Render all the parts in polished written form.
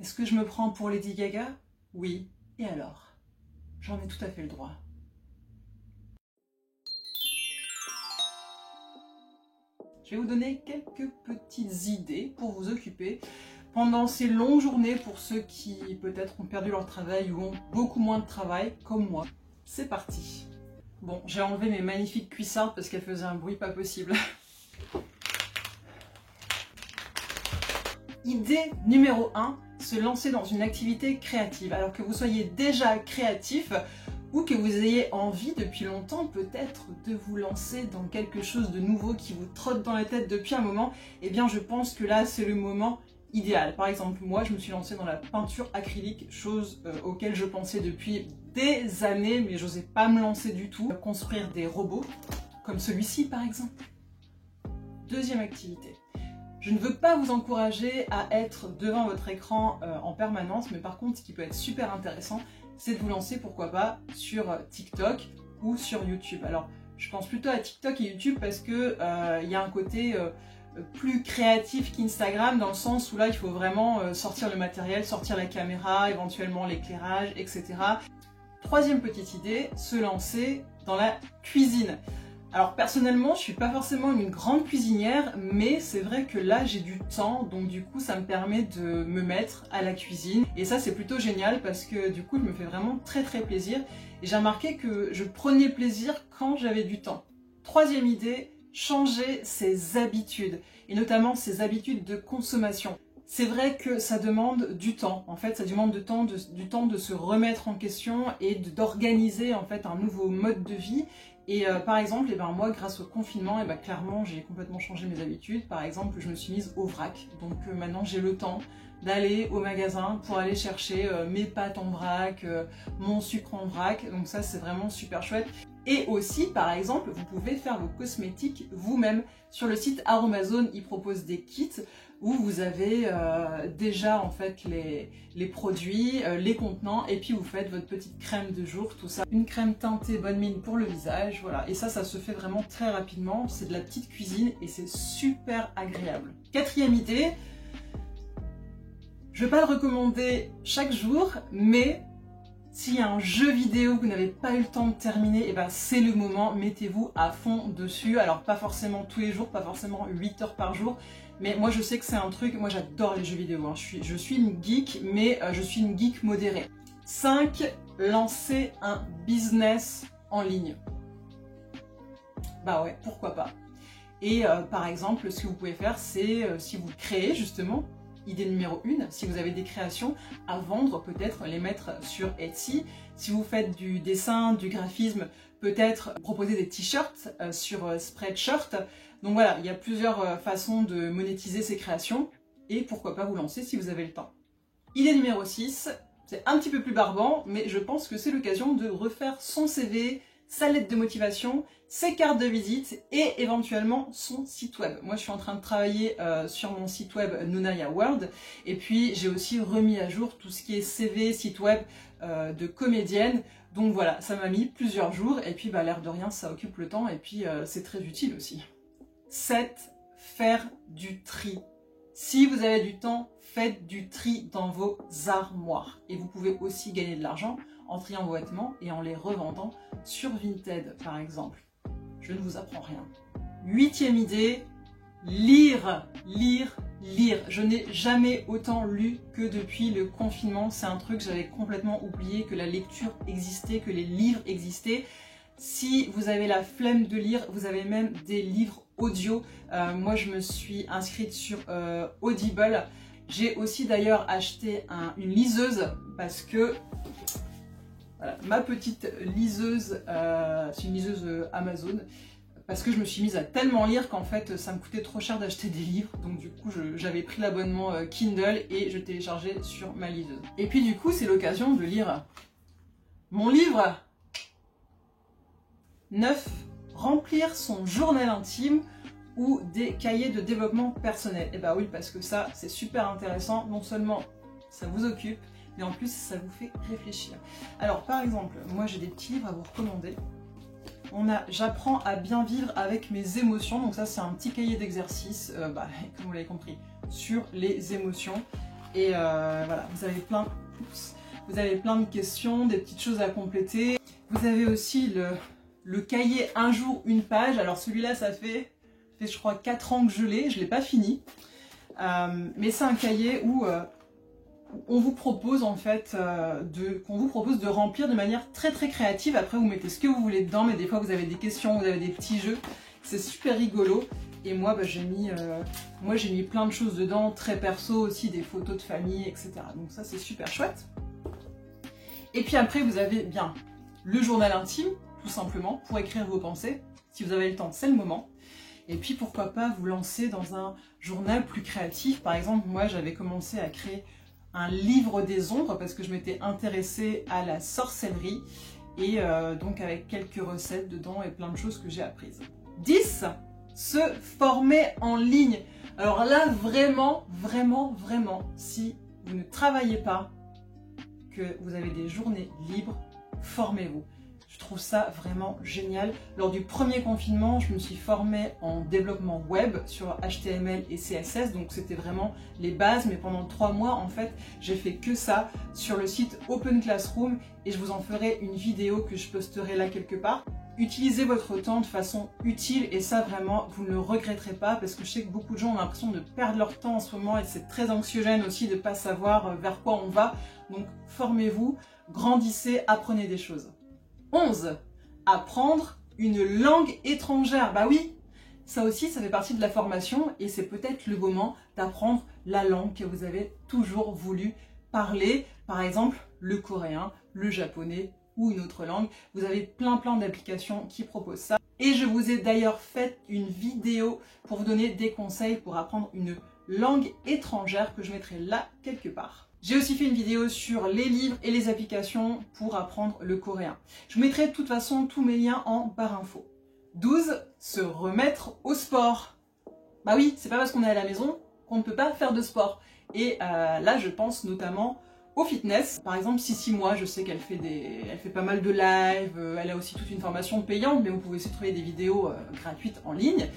Est-ce que je me prends pour Lady Gaga? Oui. Et alors? J'en ai tout à fait le droit. Je vais vous donner quelques petites idées pour vous occuper pendant ces longues journées pour ceux qui peut-être ont perdu leur travail ou ont beaucoup moins de travail, comme moi. C'est parti. Bon, j'ai enlevé mes magnifiques cuissardes parce qu'elles faisaient un bruit pas possible. Idée numéro 1, se lancer dans une activité créative. Alors que vous soyez déjà créatif ou que vous ayez envie depuis longtemps peut-être de vous lancer dans quelque chose de nouveau qui vous trotte dans la tête depuis un moment, eh bien je pense que là c'est le moment idéal. Par exemple, moi je me suis lancée dans la peinture acrylique, chose auquel je pensais depuis des années, mais j'osais pas me lancer du tout. Construire des robots, comme celui-ci par exemple. Deuxième activité. Je ne veux pas vous encourager à être devant votre écran en permanence, mais par contre, ce qui peut être super intéressant, c'est de vous lancer, pourquoi pas, sur TikTok ou sur YouTube. Alors, je pense plutôt à TikTok et YouTube parce que y a un côté plus créatif qu'Instagram, dans le sens où là, il faut vraiment sortir le matériel, sortir la caméra, éventuellement l'éclairage, etc. Troisième petite idée, se lancer dans la cuisine. Alors personnellement, je suis pas forcément une grande cuisinière, mais c'est vrai que là j'ai du temps, donc du coup ça me permet de me mettre à la cuisine. Et ça c'est plutôt génial parce que du coup je me fais vraiment très plaisir. Et j'ai remarqué que je prenais plaisir quand j'avais du temps. Troisième idée, changer ses habitudes, et notamment ses habitudes de consommation. C'est vrai que ça demande du temps, en fait ça demande du temps de se remettre en question et d'organiser en fait un nouveau mode de vie. Et par exemple, moi, grâce au confinement, clairement, j'ai complètement changé mes habitudes. Par exemple, je me suis mise au vrac. Donc maintenant, j'ai le temps d'aller au magasin pour aller chercher mes pâtes en vrac, mon sucre en vrac. Donc ça, c'est vraiment super chouette. Et aussi, par exemple, vous pouvez faire vos cosmétiques vous-même. Sur le site Aromazone, ils proposent des kits où vous avez déjà en fait les produits, les contenants, et puis vous faites votre petite crème de jour, tout ça. Une crème teintée bonne mine pour le visage, voilà. Et ça se fait vraiment très rapidement, c'est de la petite cuisine et c'est super agréable. Quatrième idée, je ne vais pas le recommander chaque jour, mais s'il y a un jeu vidéo que vous n'avez pas eu le temps de terminer, c'est le moment, mettez-vous à fond dessus. Alors pas forcément tous les jours, pas forcément 8 heures par jour, mais moi je sais que c'est un truc, moi j'adore les jeux vidéo, hein. Je suis une geek, mais je suis une geek modérée. 5. Lancer un business en ligne. Bah ouais, pourquoi pas. Et par exemple, ce que vous pouvez faire, c'est si vous créez justement, idée numéro 1, si vous avez des créations à vendre, peut-être les mettre sur Etsy. Si vous faites du dessin, du graphisme, peut-être proposer des t-shirts sur Spreadshirt. Donc voilà, il y a plusieurs façons de monétiser ces créations et pourquoi pas vous lancer si vous avez le temps. Idée numéro 6, c'est un petit peu plus barbant, mais je pense que c'est l'occasion de refaire son CV, sa lettre de motivation, ses cartes de visite et éventuellement son site web. Moi je suis en train de travailler sur mon site web Nunaya World et puis j'ai aussi remis à jour tout ce qui est CV, site web de comédienne. Donc voilà, ça m'a mis plusieurs jours et puis l'air de rien ça occupe le temps et puis c'est très utile aussi. 7. Faire du tri. Si vous avez du temps, faites du tri dans vos armoires. Et vous pouvez aussi gagner de l'argent en triant vos vêtements et en les revendant sur Vinted par exemple. Je ne vous apprends rien. 8e idée, lire, lire, lire. Je n'ai jamais autant lu que depuis le confinement. C'est un truc que j'avais complètement oublié, que la lecture existait, que les livres existaient. Si vous avez la flemme de lire, vous avez même des livres audio. Moi, je me suis inscrite sur Audible. J'ai aussi d'ailleurs acheté une liseuse parce que voilà, ma petite liseuse, c'est une liseuse Amazon, parce que je me suis mise à tellement lire qu'en fait ça me coûtait trop cher d'acheter des livres, donc du coup j'avais pris l'abonnement Kindle et je téléchargeais sur ma liseuse. Et puis du coup c'est l'occasion de lire mon livre. 9. Remplir son journal intime ou des cahiers de développement personnel. Et bah oui, parce que ça c'est super intéressant, non seulement ça vous occupe, mais en plus ça vous fait réfléchir. Alors par exemple, moi j'ai des petits livres à vous recommander. On a J'apprends à bien vivre avec mes émotions, donc ça c'est un petit cahier d'exercice, comme vous l'avez compris, sur les émotions. Et voilà, vous avez plein de questions, des petites choses à compléter. Vous avez aussi le cahier un jour, une page. Alors celui-là, ça fait je crois 4 ans que je l'ai pas fini. Mais c'est un cahier où on vous propose en fait de remplir de manière très très créative. Après vous mettez ce que vous voulez dedans, mais des fois vous avez des questions, vous avez des petits jeux. C'est super rigolo. Et moi j'ai mis plein de choses dedans, très perso aussi, des photos de famille, etc. Donc ça c'est super chouette. Et puis après vous avez bien le journal intime, tout simplement, pour écrire vos pensées. Si vous avez le temps, c'est le moment. Et puis pourquoi pas vous lancer dans un journal plus créatif. Par exemple, moi j'avais commencé à créer un livre des ombres parce que je m'étais intéressée à la sorcellerie. Et donc avec quelques recettes dedans et plein de choses que j'ai apprises. 10. Se former en ligne. Alors là, vraiment, si vous ne travaillez pas, que vous avez des journées libres, formez-vous. Je trouve ça vraiment génial. Lors du premier confinement, je me suis formée en développement web sur HTML et CSS, donc c'était vraiment les bases, mais pendant 3 mois, en fait, j'ai fait que ça sur le site Open Classroom et je vous en ferai une vidéo que je posterai là quelque part. Utilisez votre temps de façon utile et ça vraiment, vous ne le regretterez pas parce que je sais que beaucoup de gens ont l'impression de perdre leur temps en ce moment et c'est très anxiogène aussi de ne pas savoir vers quoi on va. Donc formez-vous, grandissez, apprenez des choses. 11. Apprendre une langue étrangère. Bah oui, ça aussi, ça fait partie de la formation et c'est peut-être le moment d'apprendre la langue que vous avez toujours voulu parler. Par exemple, le coréen, le japonais ou une autre langue. Vous avez plein d'applications qui proposent ça. Et je vous ai d'ailleurs fait une vidéo pour vous donner des conseils pour apprendre une langue étrangère que je mettrai là quelque part. J'ai aussi fait une vidéo sur les livres et les applications pour apprendre le coréen. Je vous mettrai de toute façon tous mes liens en barre info. 12. Se remettre au sport. Bah oui, c'est pas parce qu'on est à la maison qu'on ne peut pas faire de sport. Et là, je pense notamment au fitness. Par exemple, Sissi, moi, je sais qu'elle fait pas mal de live, elle a aussi toute une formation payante, mais vous pouvez aussi trouver des vidéos gratuites en ligne.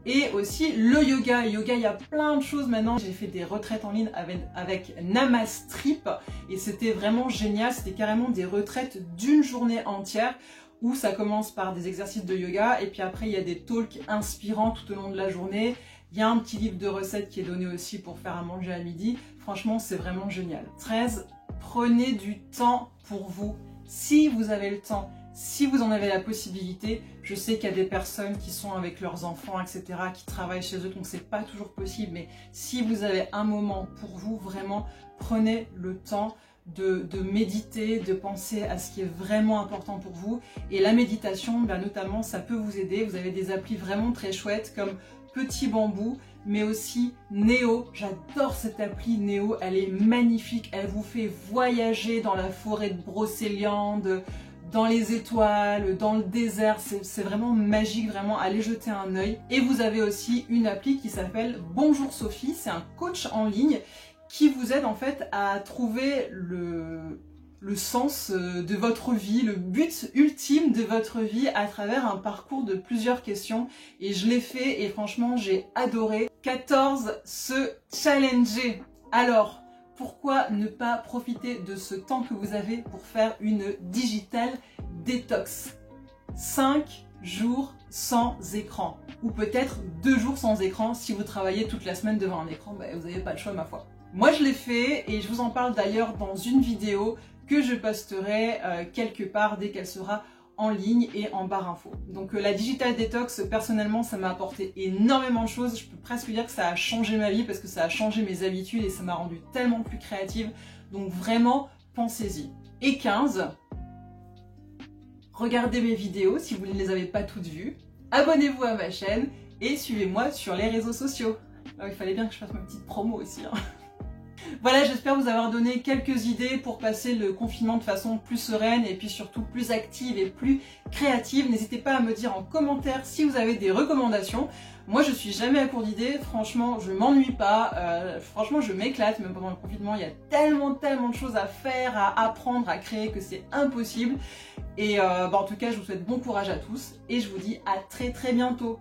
Et aussi le yoga. Yoga, il y a plein de choses maintenant. J'ai fait des retraites en ligne avec Namastrip et c'était vraiment génial. C'était carrément des retraites d'une journée entière où ça commence par des exercices de yoga et puis après il y a des talks inspirants tout au long de la journée. Il y a un petit livre de recettes qui est donné aussi pour faire à manger à midi. Franchement, c'est vraiment génial. 13. Prenez du temps pour vous. Si vous avez le temps, si vous en avez la possibilité, je sais qu'il y a des personnes qui sont avec leurs enfants, etc., qui travaillent chez eux, donc c'est pas toujours possible, mais si vous avez un moment pour vous, vraiment, prenez le temps de méditer, de penser à ce qui est vraiment important pour vous. Et la méditation, notamment, ça peut vous aider. Vous avez des applis vraiment très chouettes comme Petit Bambou, mais aussi Néo. J'adore cette appli Néo, elle est magnifique, elle vous fait voyager dans la forêt de Brocéliande, dans les étoiles, dans le désert, c'est vraiment magique, vraiment, allez jeter un œil. Et vous avez aussi une appli qui s'appelle Bonjour Sophie, c'est un coach en ligne qui vous aide en fait à trouver le sens de votre vie, le but ultime de votre vie à travers un parcours de plusieurs questions. Et je l'ai fait et franchement, j'ai adoré. 14. Se challenger. Alors, pourquoi ne pas profiter de ce temps que vous avez pour faire une digital détox? 5 jours sans écran. Ou peut-être 2 jours sans écran si vous travaillez toute la semaine devant un écran, vous n'avez pas le choix ma foi. Moi je l'ai fait et je vous en parle d'ailleurs dans une vidéo que je posterai quelque part dès qu'elle sera en ligne et en barre info. Donc la digital détox, personnellement, ça m'a apporté énormément de choses. Je peux presque dire que ça a changé ma vie parce que ça a changé mes habitudes et ça m'a rendue tellement plus créative. Donc vraiment, pensez-y. Et 15, regardez mes vidéos si vous ne les avez pas toutes vues. Abonnez-vous à ma chaîne et suivez-moi sur les réseaux sociaux. Alors, il fallait bien que je fasse ma petite promo aussi. Voilà, j'espère vous avoir donné quelques idées pour passer le confinement de façon plus sereine et puis surtout plus active et plus créative. N'hésitez pas à me dire en commentaire si vous avez des recommandations. Moi, je suis jamais à court d'idées. Franchement, je m'ennuie pas. Franchement, je m'éclate. Même pendant le confinement, il y a tellement de choses à faire, à apprendre, à créer que c'est impossible. Et en tout cas, je vous souhaite bon courage à tous et je vous dis à très bientôt.